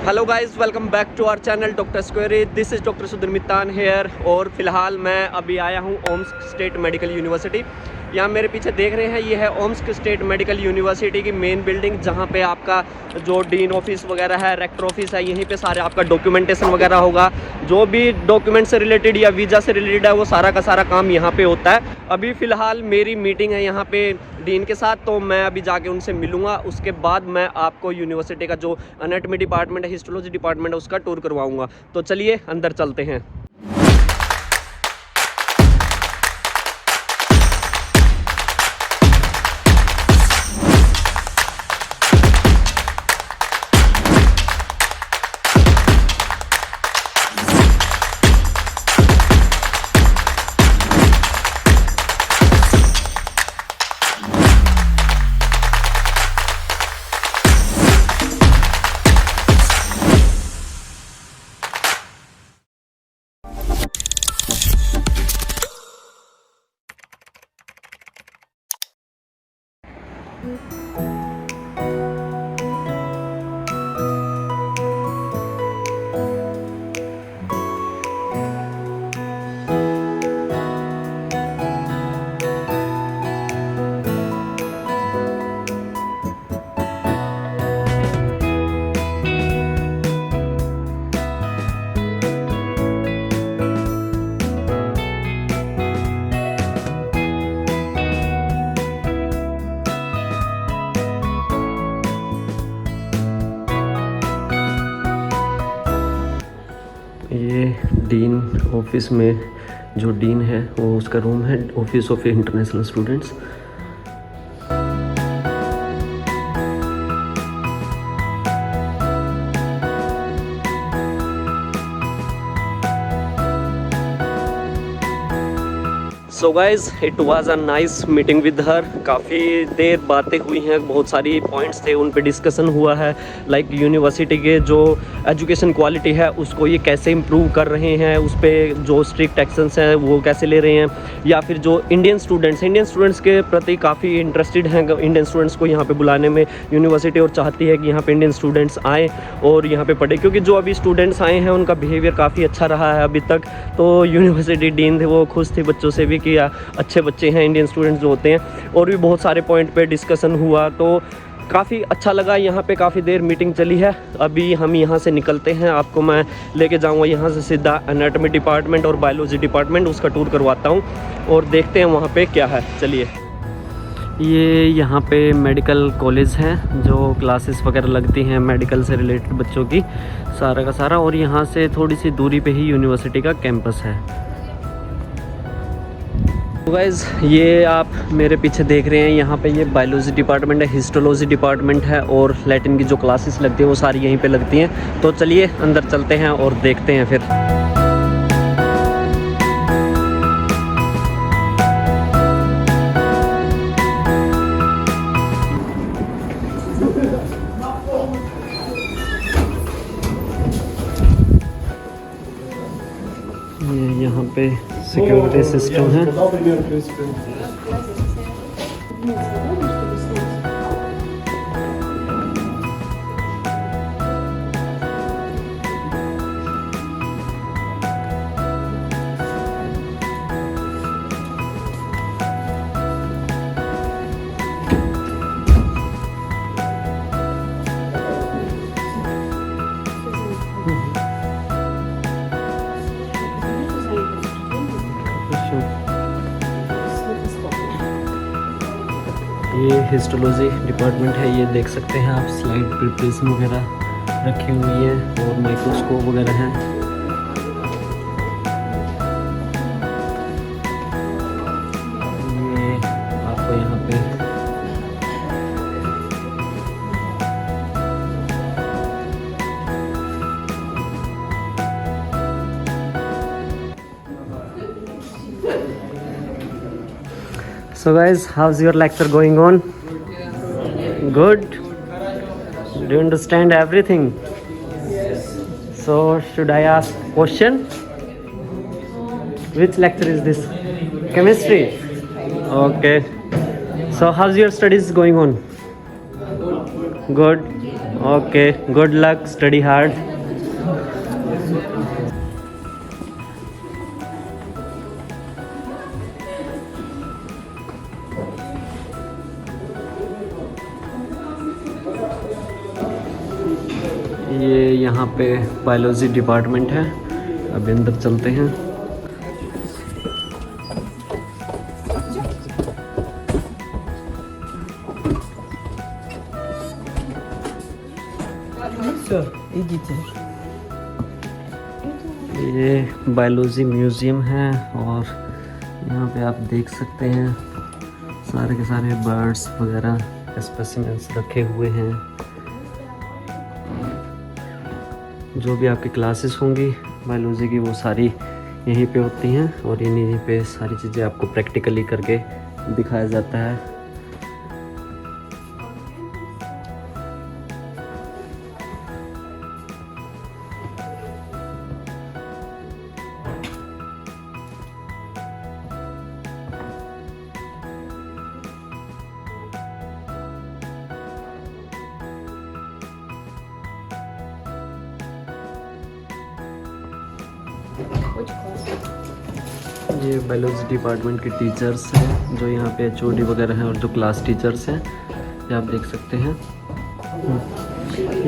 Hello guys, welcome back to our channel doctor squary. This is doctor Sudhir Mittan here. और फिलहाल मैं अभी आया हूँ ओम्स्क स्टेट मेडिकल यूनिवर्सिटी। यहाँ मेरे पीछे देख रहे हैं, ये है ओम्स्क स्टेट मेडिकल यूनिवर्सिटी की मेन बिल्डिंग, जहाँ पे आपका जो डीन ऑफिस वगैरह है, रेक्टर ऑफिस है, यहीं पे सारे आपका डॉक्यूमेंटेशन वगैरह होगा। जो भी डॉक्यूमेंट से रिलेटेड या वीज़ा से रिलेटेड है, वो सारा का सारा काम यहाँ पे होता है। अभी फ़िलहाल मेरी मीटिंग है यहाँ पे डीन के साथ, तो मैं अभी जाके उनसे मिलूँगा। उसके बाद मैं आपको यूनिवर्सिटी का जो एनाटॉमी डिपार्टमेंट है, हिस्टोलॉजी डिपार्टमेंट है, उसका टूर करवाऊँगा। तो चलिए अंदर चलते हैं। ये डीन ऑफिस में जो डीन है वो उसका रूम है, office of international students. So guys, it was a nice meeting with her. काफ़ी देर बातें हुई हैं, बहुत सारी पॉइंट्स थे, उन पे डिस्कशन हुआ है। लाइक यूनिवर्सिटी के जो एजुकेशन क्वालिटी है उसको ये कैसे इम्प्रूव कर रहे हैं, उस पर जो स्ट्रिक्ट एक्शंस हैं वो कैसे ले रहे हैं, या फिर जो इंडियन स्टूडेंट्स के प्रति काफ़ी इंटरेस्टेड हैं। इंडियन स्टूडेंट्स को यहाँ पे बुलाने में यूनिवर्सिटी और चाहती है कि यहाँ पे इंडियन स्टूडेंट्स आएँ और यहाँ पे पढ़े, क्योंकि जो अभी स्टूडेंट्स आए हैं उनका बिहेवियर काफ़ी अच्छा रहा है अभी तक। तो यूनिवर्सिटी डीन थे, वो खुश थे बच्चों से भी कि अच्छे बच्चे हैं इंडियन स्टूडेंट्स जो होते हैं। और भी बहुत सारे पॉइंट पे डिस्कशन हुआ, तो काफ़ी अच्छा लगा। यहाँ पे काफ़ी देर मीटिंग चली है। अभी हम यहाँ से निकलते हैं, आपको मैं लेके जाऊँगा यहाँ से सीधा एनाटॉमी डिपार्टमेंट और बायोलॉजी डिपार्टमेंट, उसका टूर करवाता हूँ और देखते हैं वहाँ पे क्या है। चलिए, ये यहाँ पे मेडिकल कॉलेज है, जो क्लासेस वगैरह लगती हैं मेडिकल से रिलेटेड बच्चों की, सारा का सारा। और यहाँ से थोड़ी सी दूरी पे ही यूनिवर्सिटी का कैंपस है। तो गाइज़, ये आप मेरे पीछे देख रहे हैं, यहाँ पे ये बायोलॉजी डिपार्टमेंट है, हिस्टोलॉजी डिपार्टमेंट है, और लैटिन की जो क्लासेस लगती हैं वो सारी यहीं पे लगती हैं। तो चलिए अंदर चलते हैं और देखते हैं फिर। ये यहाँ पे सिक्योरिटी सिस्टम है। ये हिस्टोलॉजी डिपार्टमेंट है, ये देख सकते हैं आप, स्लाइड प्रिपरेशन वगैरह रखी हुई है और माइक्रोस्कोप वगैरह हैं। ये आपको यहाँ पे So guys, how's your lecture going on? Good? Do you understand everything? Yes. So should I ask question? Which lecture is this? Chemistry? Okay. So how's your studies going on? Good. Okay, good luck, study hard. ये यहाँ पे biology department है, अभी अंदर चलते हैं। ये biology museum है और यहाँ पे आप देख सकते हैं सारे के सारे बर्ड्स वगैरह स्पेसिमेंस रखे हुए हैं। जो भी आपकी क्लासेस होंगी बायोलॉजी की वो सारी यहीं पे होती हैं और यहीं पे सारी चीज़ें आपको प्रैक्टिकली करके दिखाया जाता है। ये बायोलॉजी डिपार्टमेंट के टीचर्स हैं जो यहाँ पे एचओडी वगैरह हैं और जो क्लास टीचर्स हैं, ये आप देख सकते हैं।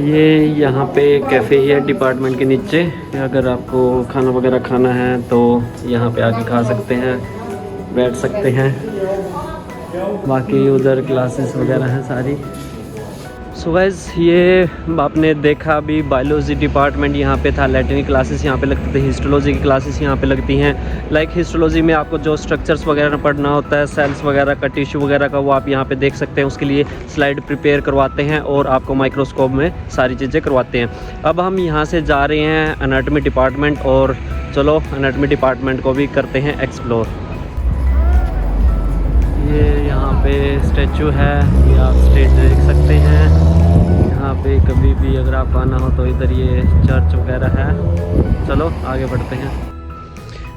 ये यहाँ पे कैफ़े है डिपार्टमेंट के नीचे, अगर आपको खाना वगैरह खाना है तो यहाँ पे आके खा सकते हैं, बैठ सकते हैं। बाकी उधर क्लासेस वगैरह हैं सारी। सो गाइस, ये आपने देखा अभी बायोलॉजी डिपार्टमेंट यहाँ पे था, लैटिनी क्लासेस यहाँ पे लगती थी, हिस्टोलॉजी की क्लासेस यहाँ पे लगती हैं। लाइक हिस्टोलॉजी में आपको जो स्ट्रक्चर्स वगैरह पढ़ना होता है, सेल्स वगैरह का, टिश्यू वगैरह का, वो आप यहाँ पे देख सकते हैं। उसके लिए स्लाइड प्रिपेयर करवाते हैं और आपको माइक्रोस्कोप में सारी चीज़ें करवाते हैं। अब हम यहाँ से जा रहे हैं एनाटॉमी डिपार्टमेंट और चलो एनाटॉमी डिपार्टमेंट को भी करते हैं एक्सप्लोर। ये यहाँ पे स्टैचू है, ये आप स्टेज देख सकते हैं। यहाँ पे कभी भी अगर आप आना हो तो इधर ये चर्च वगैरह है। चलो आगे बढ़ते हैं।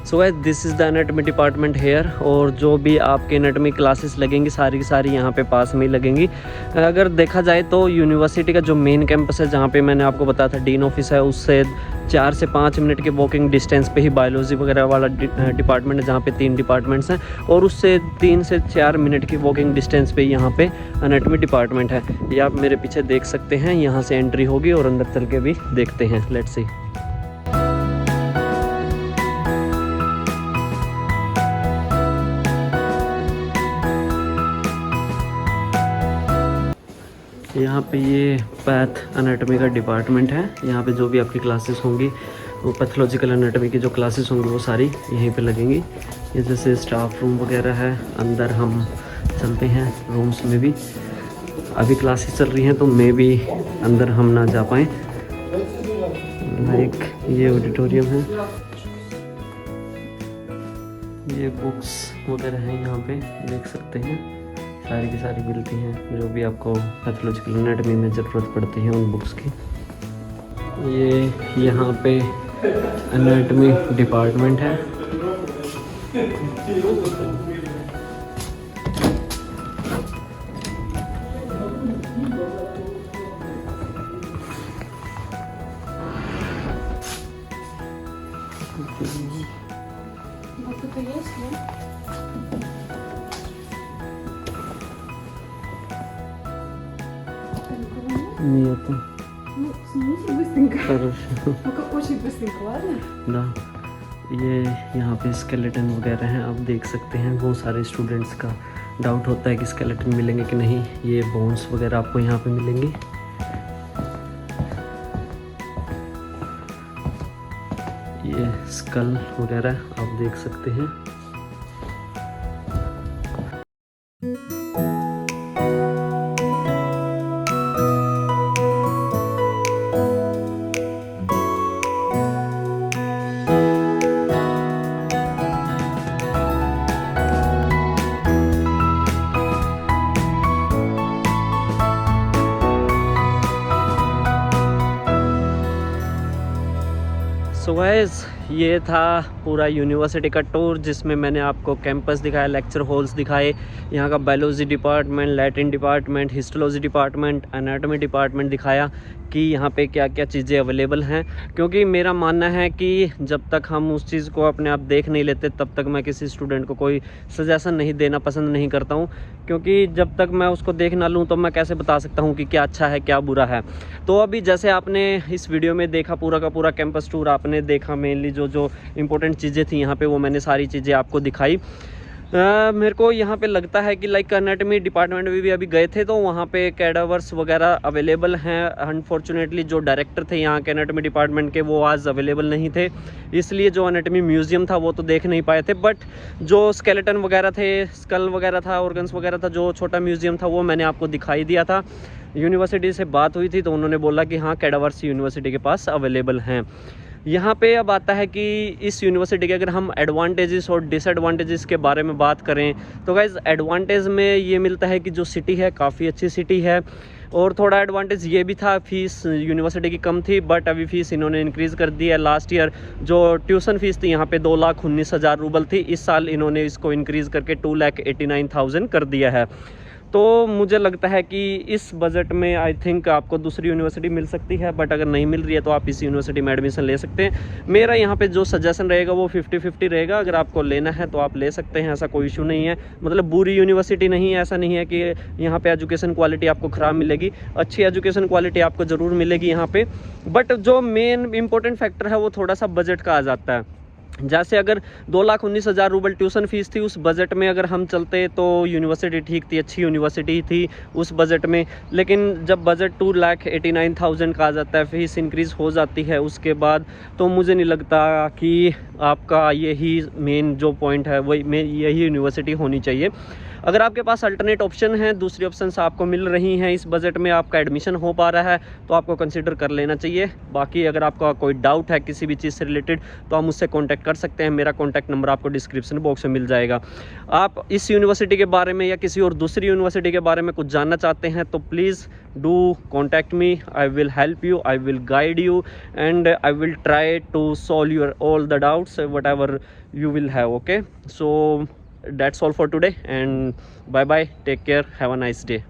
So guys, this is the anatomy department here और जो भी आपके एनाटॉमी क्लासेस लगेंगी सारी की सारी यहाँ पे पास में ही लगेंगी। अगर देखा जाए तो यूनिवर्सिटी का जो मेन कैंपस है, जहाँ पे मैंने आपको बताया था डीन ऑफिस है, उससे 4 से 5 मिनट के वॉकिंग डिस्टेंस पे ही बायोलॉजी वगैरह वाला डिपार्टमेंट है, जहाँ पे 3 डिपार्टमेंट्स हैं, और उससे 3 से 4 मिनट की वॉकिंग डिस्टेंस पे यहाँ पे एनाटॉमी डिपार्टमेंट है। ये आप मेरे पीछे देख सकते हैं, यहाँ से एंट्री होगी और अंदर चल के भी देखते हैं। Let's see. यहाँ पे ये पैथ एनाटॉमी का डिपार्टमेंट है। यहाँ पे जो भी आपकी क्लासेस होंगी, वो पैथोलॉजिकल एनाटॉमी की जो क्लासेस होंगी वो सारी यहीं पे लगेंगी। ये जैसे स्टाफ रूम वगैरह है, अंदर हम चलते हैं रूम्स में भी। अभी क्लासेस चल रही हैं तो मे भी अंदर हम ना जा पाएँ। लाइक ये ऑडिटोरियम है, ये बुक्स वगैरह हैं, यहाँ पे देख सकते हैं सारी की सारी मिलती हैं जो भी आपको पैथोलॉजिकल एनाटॉमी में ज़रूरत पड़ती है उन बुक्स की। ये यहाँ पे एनाटॉमी डिपार्टमेंट है। Нету. Ну, снимите быстренько. Хорошо. Ну-ка, очень быстренько, ладно? ना ये यहाँ पे स्केलेटन वगैरह हैं, आप देख सकते हैं। बहुत सारे स्टूडेंट्स का डाउट होता है कि स्केलेटन मिलेंगे कि नहीं। ये बोन्स वगैरह आपको यहाँ पे मिलेंगे। ये स्कल वगैरह आप देख सकते हैं। सो गाइस, ये था पूरा यूनिवर्सिटी का टूर जिसमें मैंने आपको कैंपस दिखाया, लेक्चर हॉल्स दिखाए, यहाँ का biology department, Latin department, histology department, anatomy department दिखाया कि यहाँ पे क्या क्या चीज़ें अवेलेबल हैं। क्योंकि मेरा मानना है कि जब तक हम उस चीज़ को अपने आप देख नहीं लेते तब तक मैं किसी स्टूडेंट को कोई सजेशन नहीं देना पसंद नहीं करता हूँ। क्योंकि जब तक मैं उसको देख ना लूँ तो मैं कैसे बता सकता हूँ कि क्या अच्छा है क्या बुरा है। तो अभी जैसे आपने इस वीडियो में देखा पूरा का पूरा कैंपस टूर आपने देखा, मेनली जो इम्पोर्टेंट चीज़ें थी यहाँ पे वो मैंने सारी चीज़ें आपको दिखाई। मेरे को यहाँ पे लगता है कि लाइक एनाटॉमी डिपार्टमेंट में भी अभी गए थे तो वहाँ पे कैडावर्स वगैरह अवेलेबल हैं। अनफॉर्चुनेटली जो डायरेक्टर थे यहाँ के एनाटॉमी डिपार्टमेंट के वो आज अवेलेबल नहीं थे, इसलिए जो एनाटॉमी म्यूज़ियम था वो तो देख नहीं पाए थे। बट जो स्केलेटन वगैरह थे, स्कल वगैरह था, ऑर्गन्स वगैरह था, जो छोटा म्यूज़ियम था वो मैंने आपको दिखाई दिया था। यूनिवर्सिटी से बात हुई थी तो उन्होंने बोला कि हाँ कैडावर्स यूनिवर्सिटी के पास अवेलेबल हैं। यहाँ पे अब आता है कि इस यूनिवर्सिटी के अगर हम एडवांटेजेस और डिसएडवांटेजेस के बारे में बात करें तो गाइज़ एडवांटेज में ये मिलता है कि जो सिटी है काफ़ी अच्छी सिटी है। और थोड़ा एडवांटेज ये भी था, फीस यूनिवर्सिटी की कम थी बट अभी फ़ीस इन्होंने इंक्रीज़ कर दी है। लास्ट ईयर जो ट्यूशन फ़ीस थी यहाँ पे 2,19,000 रूबल थी, इस साल इन्होंने इसको इंक्रीज़ करके 2,89,000 कर दिया है। तो मुझे लगता है कि इस बजट में आई थिंक आपको दूसरी यूनिवर्सिटी मिल सकती है, बट अगर नहीं मिल रही है तो आप इस यूनिवर्सिटी में एडमिशन ले सकते हैं। मेरा यहाँ पे जो सजेशन रहेगा वो 50-50 रहेगा। अगर आपको लेना है तो आप ले सकते हैं, ऐसा कोई इशू नहीं है। मतलब बुरी यूनिवर्सिटी नहीं है, ऐसा नहीं है कि यहाँ पे एजुकेशन क्वालिटी आपको ख़राब मिलेगी, अच्छी एजुकेशन क्वालिटी आपको ज़रूर मिलेगी यहाँ पे। बट जो मेन इंपॉर्टेंट फैक्टर है वो थोड़ा सा बजट का आ जाता है। जैसे अगर 2,19,000 रूबल ट्यूशन फ़ीस थी, उस बजट में अगर हम चलते तो यूनिवर्सिटी ठीक थी, अच्छी यूनिवर्सिटी थी उस बजट में। लेकिन जब बजट 2,89,000 का आ जाता है, फ़ीस इंक्रीज़ हो जाती है उसके बाद, तो मुझे नहीं लगता कि आपका यही मेन जो पॉइंट है वही यही यूनिवर्सिटी होनी चाहिए। अगर आपके पास अल्टरनेट ऑप्शन हैं, दूसरी ऑप्शंस आपको मिल रही हैं, इस बजट में आपका एडमिशन हो पा रहा है तो आपको कंसिडर कर लेना चाहिए। बाकी अगर आपका कोई डाउट है किसी भी चीज़ से रिलेटेड तो आप मुझसे कॉन्टैक्ट कर सकते हैं। मेरा कॉन्टैक्ट नंबर आपको डिस्क्रिप्शन बॉक्स में मिल जाएगा। आप इस यूनिवर्सिटी के बारे में या किसी और दूसरी यूनिवर्सिटी के बारे में कुछ जानना चाहते हैं तो please do contact me. I will help you, I will guide you and I will try to solve your all the doubts whatever you will have. Okay, so that's all for today and bye bye, take care, have a nice day.